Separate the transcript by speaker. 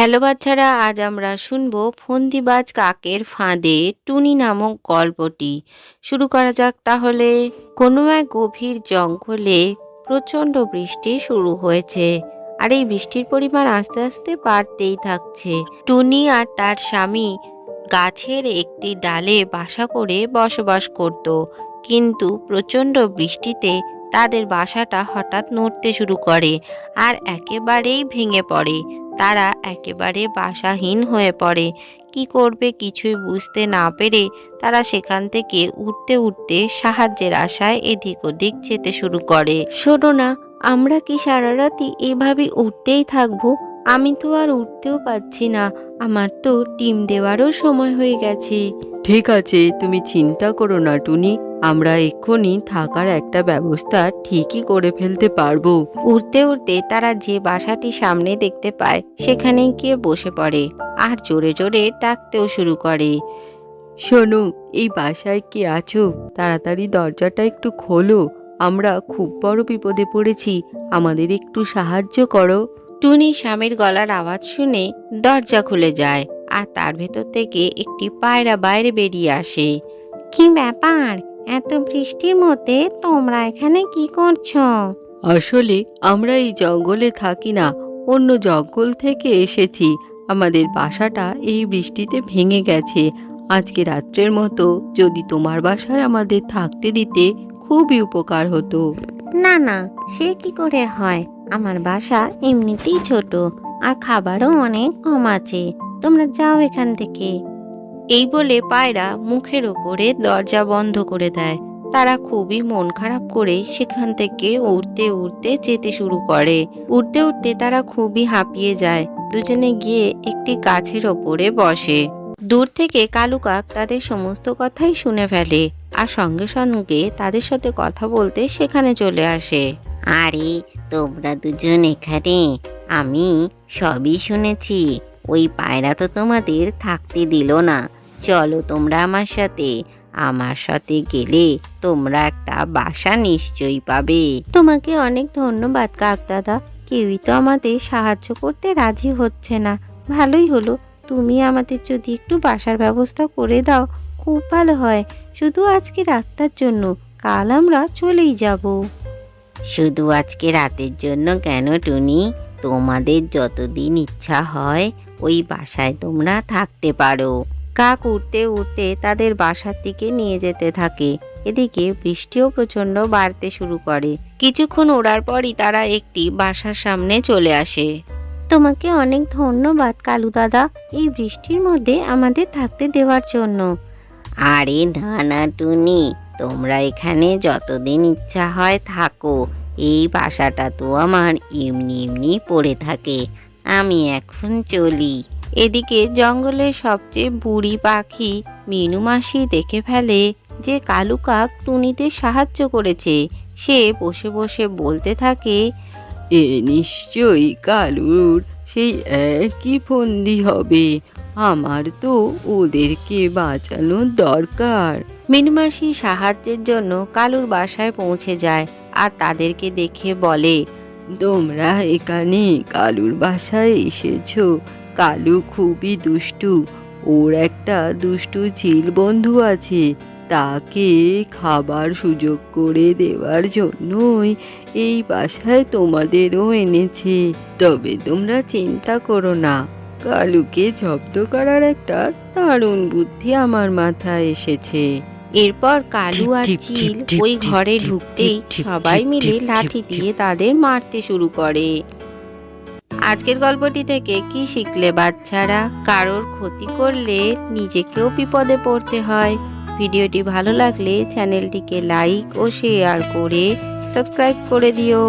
Speaker 1: Hello বাচ্চারা, আজ আমরা শুনবো ফন্দিবাজ কাকের ফাঁদে টুনি নামক গল্পটি। শুরু করা যাক তাহলে। কোনো এক গভীর জঙ্গলে প্রচণ্ড বৃষ্টি শুরু হয়েছে, আর এই বৃষ্টির পরিমাণ আস্তে আস্তে বাড়তেই থাকছে। টুনি আর তার স্বামী গাছের একটি ডালে বাসা করে বসবাস করত, কিন্তু প্রচণ্ড বৃষ্টিতে তাদের বাসাটা হঠাৎ নড়তে শুরু করে আর একেবারেই ভেঙে পড়ে। তারা একেবারে বাসাহীন হয়ে পড়ে। কি করবে কিছুই বুঝতে না পেরে তারা সেখান থেকে উঠতে উঠতে সাহায্যের আশায় এদিক ওদিক যেতে শুরু করে। শোনো না, আমরা কি সারা রাতি এভাবে উঠতেই থাকবো? আমি তো আর উঠতেও পাচ্ছি না, আমার তো ডিম দেওয়ারও সময় হয়ে গেছে।
Speaker 2: ঠিক আছে, তুমি চিন্তা করো না টুনি, আমরা এক্ষুনি থাকার একটা ব্যবস্থা ঠিকই করে ফেলতে পারবো।
Speaker 1: উঠতে উঠতে তারা যে বাসাটি সামনে দেখতে পায় সেখানে গিয়ে বসে পড়ে আর জোরে জোরে ডাকতেও শুরু করে।
Speaker 2: শোনো, এই বাসায় কে আছো? তাড়াতাড়ি দরজাটা একটু খোলো, আমরা খুব বড় বিপদে পড়েছি, আমাদের একটু সাহায্য করো।
Speaker 1: টুনি স্বামীর গলার আওয়াজ শুনে দরজা খুলে যায় আর তার ভেতর থেকে একটি পায়রা বাইরে বেরিয়ে আসে। কি ব্যাপার, এত বৃষ্টির মধ্যে তোমরা এখানে কি করছো?
Speaker 2: আসলে আমরা এই জঙ্গলে থাকি না, অন্য জঙ্গল থেকে এসেছি। আমাদের বাসাটা এই বৃষ্টিতে ভেঙে গেছে। আজকে রাত্রের মতো যদি তোমার বাসায় আমাদের থাকতে দিতে খুবই উপকার হতো।
Speaker 1: না না, সে কি করে হয়? আমার বাসা এমনিতেই ছোট আর খাবারও অনেক কম আছে, তোমরা যাও এখান থেকে। এই বলে পায়রা মুখের ওপরে দরজা বন্ধ করে দেয়। তারা খুবই মন খারাপ করে সেখান থেকে উড়তে উড়তে যেতে শুরু করে। উড়তে উড়তে তারা খুবই হাঁপিয়ে যায়। দুজনে গিয়ে একটি গাছের ওপরে বসে। দূর থেকে কালু কাক তাদের সমস্ত কথাই শুনে ফেলে আর সঙ্গে সঙ্গে তাদের সাথে কথা বলতে সেখানে চলে আসে। আরে, তোমরা দুজন এখানে? আমি সবই শুনেছি। ওই পায়রা তো তোমাদের থাকতে দিল না। চলো তোমরা আমার সাথে গেলে তোমরা একটা বাসা নিশ্চয়ই পাবে। তোমাকে অনেক ধন্যবাদ কাক দাদা, কেউই তো আমাদের সাহায্য করতে রাজি হচ্ছে না। ভালোই হলো, তুমি আমাদের যদি একটু বাসার ব্যবস্থা করে দাও খুব ভালো হয়। শুধু আজকে রাতটার জন্য, কাল আমরা চলেই যাব। শুধু আজকে রাতের জন্য কেন টুনি? তোমাদের যতদিন ইচ্ছা হয় ওই বাসায় তোমরা থাকতে পারো। কাক উঠতে উঠতে তাদের বাসার দিকে নিয়ে যেতে থাকে। এদিকে বৃষ্টিও প্রচণ্ড বাড়তে শুরু করে। কিছুক্ষণ ওড়ার পরই তারা একটি বাসার সামনে চলে আসে। তোমাকে অনেক ধন্যবাদ কালু দাদা, এই বৃষ্টির মধ্যে আমাদের থাকতে দেওয়ার জন্য। আরে না না টুনি, তোমরা এখানে যতদিন ইচ্ছা হয় থাকো। এই বাসাটা তো আমার এমনি এমনি পড়ে থাকে। আমি এখন চলি। এদিকে জঙ্গলের সবচেয়ে বুড়ি পাখি মিনু মাসি দেখে ফেলে যে কালু কাক টুনিদের সাহায্য করেছে। সে বসে বসে বলতে থাকে,
Speaker 2: এ নিশ্চয়ই কালুর সেই একই ফন্দি হবে। আমার তো ওদেরকে বাঁচানোর দরকার।
Speaker 1: মিনু মাসি সাহায্যের জন্য কালুর বাসায় পৌঁছে যায় আর তাদেরকে দেখে বলে,
Speaker 2: তোমরা এখানে কালুর বাসায় এসেছো? কালু খুবই দুষ্টু, ওর একটা দুষ্টু চিল বন্ধু আছে। তাকে খাবার সুযোগ করে দেওয়ার জন্যই এই বাসায় তোমাদেরও এনেছে। তবে তোমরা চিন্তা করো না, কালুকে জব্দ করার একটা দারুণ বুদ্ধি আমার মাথায় এসেছে।
Speaker 1: এরপর কালু আর চিল ওই ঘরে ঢুকতেই সবাই মিলে লাঠি দিয়ে তাদের মারতে শুরু করে। আজকের গল্পটি থেকে কি শিখলে বাচ্চারা? কারোর ক্ষতি করলে নিজেকেও বিপদে পড়তে হয়। ভিডিওটি ভালো লাগলে চ্যানেলটিকে লাইক ও শেয়ার করে সাবস্ক্রাইব করে দিও।